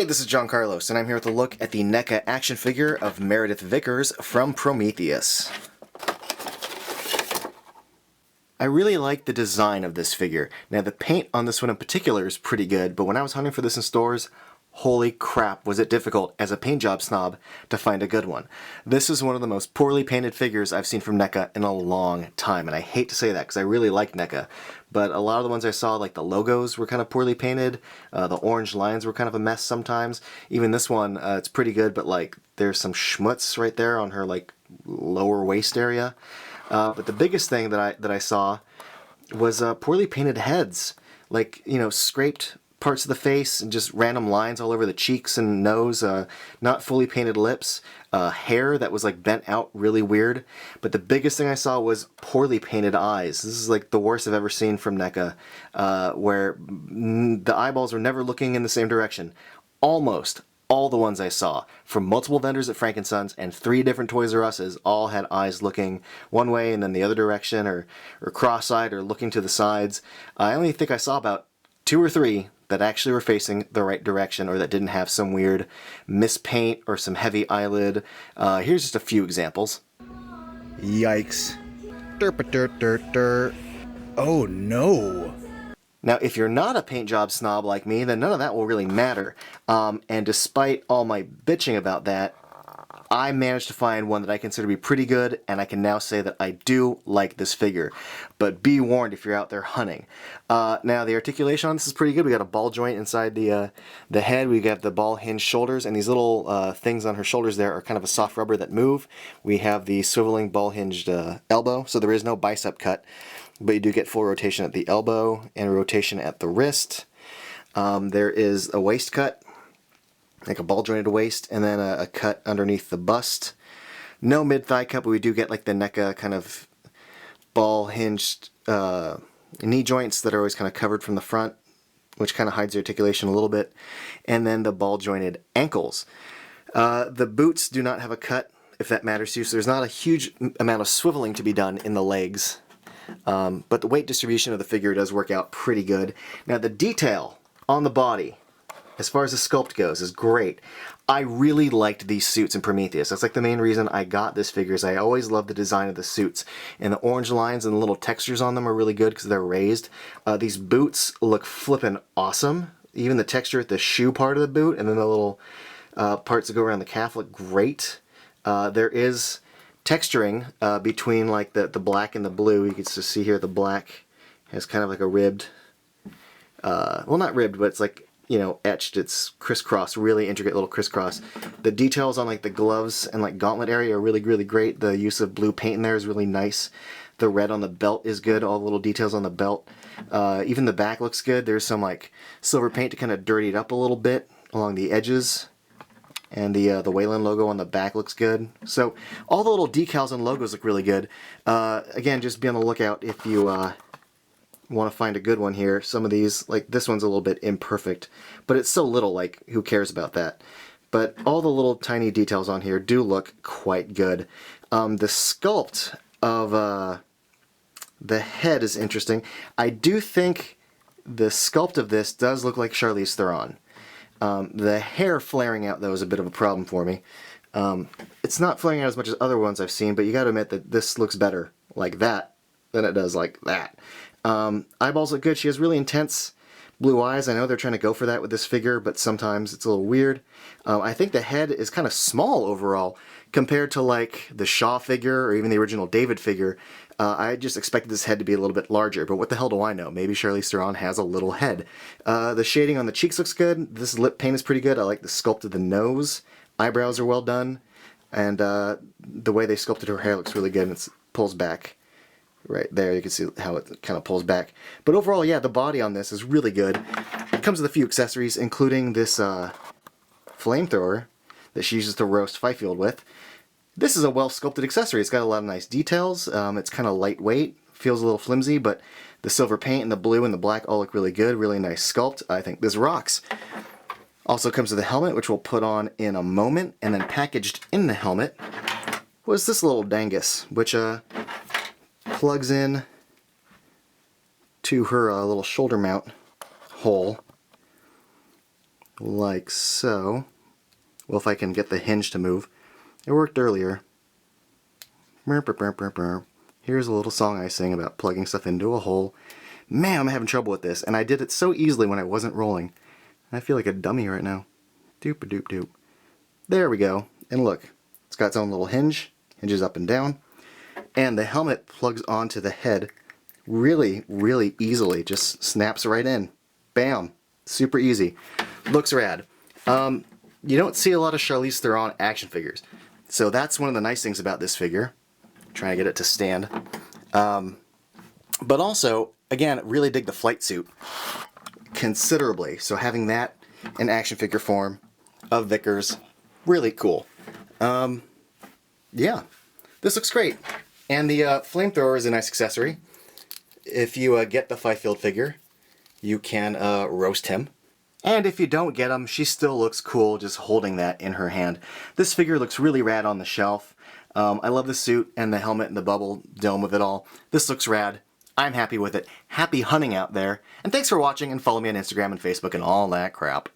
Hey, this is John Carlos, and I'm here with a look at the NECA action figure of Meredith Vickers from Prometheus. I really like the design of this figure. Now, the paint on this one in particular is pretty good, but when I was hunting for this in stores, holy crap, was it difficult as a paint job snob to find a good one. This is one of the most poorly painted figures I've seen from NECA in a long time, and I hate to say that because I really like NECA, but a lot of the ones I saw, like the logos were kind of poorly painted, the orange lines were kind of a mess sometimes. Even this one, it's pretty good, but like there's some schmutz right there on her like lower waist area. But the biggest thing that I saw was poorly painted heads, like, you know, scraped parts of the face and just random lines all over the cheeks and nose, not fully painted lips, hair that was like bent out really weird. But the biggest thing I saw was poorly painted eyes. This is like the worst I've ever seen from NECA, where the eyeballs were never looking in the same direction. Almost all the ones I saw from multiple vendors at Frankenson's and 3 different Toys R Us's all had eyes looking one way and then the other direction, or cross-eyed or looking to the sides. I only think I saw about 2 or 3 that actually were facing the right direction or that didn't have some weird mispaint or some heavy eyelid. Here's just a few examples. Yikes. Derp-a-dirt-dirt-dirt. Oh no. Now, if you're not a paint job snob like me, then none of that will really matter. And despite all my bitching about that, I managed to find one that I consider to be pretty good, and I can now say that I do like this figure. But be warned if you're out there hunting. Now, the articulation on this is pretty good. We got a ball joint inside the head. We got the ball hinge shoulders, and these little things on her shoulders there are kind of a soft rubber that move. We have the swiveling ball hinged elbow, so there is no bicep cut, but you do get full rotation at the elbow and rotation at the wrist. There is a waist cut, like a ball jointed waist, and then a cut underneath the bust. No mid-thigh cut, but we do get like the NECA kind of ball hinged knee joints that are always kind of covered from the front, which kind of hides the articulation a little bit. And then the ball jointed ankles. The boots do not have a cut, if that matters to you, so there's not a huge amount of swiveling to be done in the legs. But the weight distribution of the figure does work out pretty good. Now, the detail on the body, as far as the sculpt goes, is great. I really liked these suits in Prometheus. That's like the main reason I got this figure, is I always loved the design of the suits. And the orange lines and the little textures on them are really good because they're raised. These boots look flippin' awesome. Even the texture at the shoe part of the boot and then the little parts that go around the calf look great. There is texturing between like the black and the blue. You can just see here the black has kind of like a ribbed, well, not ribbed, but it's like, you know, etched. It's crisscross, really intricate little crisscross. The details on like the gloves and like gauntlet area are really, really great. The use of blue paint in there is really nice. The red on the belt is good. All the little details on the belt. Even the back looks good. There's some like silver paint to kind of dirty it up a little bit along the edges. And the Wayland logo on the back looks good. So all the little decals and logos look really good. Again, just be on the lookout if you want to find a good one here. Some of these, like this one's a little bit imperfect, but it's so little, like who cares about that? But all the little tiny details on here do look quite good. The sculpt of the head is interesting. I do think the sculpt of this does look like Charlize Theron. The hair flaring out, though, is a bit of a problem for me. It's not flaring out as much as other ones I've seen, but you gotta admit that this looks better like that than it does like that. Eyeballs look good. She has really intense blue eyes. I know they're trying to go for that with this figure, but sometimes it's a little weird. I think the head is kind of small overall compared to like the Shaw figure or even the original David figure. I just expected this head to be a little bit larger, but what the hell do I know? Maybe Charlize Theron has a little head. The shading on the cheeks looks good. This lip paint is pretty good. I like the sculpt of the nose. Eyebrows are well done. And the way they sculpted her hair looks really good, and it pulls back. Right there, you can see how it kind of pulls back. But overall, yeah, the body on this is really good. It comes with a few accessories, including this flamethrower that she uses to roast Fifield with. This is a well-sculpted accessory. It's got a lot of nice details. It's kind of lightweight, feels a little flimsy, but the silver paint and the blue and the black all look really good. Really nice sculpt. I think this rocks. Also comes with a helmet, which we'll put on in a moment, and then packaged in the helmet was this little dangus, which plugs in to her little shoulder mount hole. like so. Well, if I can get the hinge to move. It worked earlier. Here's a little song I sing about plugging stuff into a hole. Man, I'm having trouble with this, and I did it so easily when I wasn't rolling. I feel like a dummy right now. Doop-a-doop-doop. There we go. And look, it's got its own little hinge, hinges up and down, and the helmet plugs onto the head really, really easily. Just snaps right in. Bam. Super easy. Looks rad. You don't see a lot of Charlize Theron action figures, so that's one of the nice things about this figure. Trying to get it to stand. But also, again, really dig the flight suit considerably. So having that in action figure form of Vickers, really cool. Yeah, this looks great. And the flamethrower is a nice accessory. If you get the Fifield figure, you can roast him. And if you don't get him, she still looks cool just holding that in her hand. This figure looks really rad on the shelf. I love the suit and the helmet and the bubble dome of it all. This looks rad. I'm happy with it. Happy hunting out there. And thanks for watching, and follow me on Instagram and Facebook and all that crap.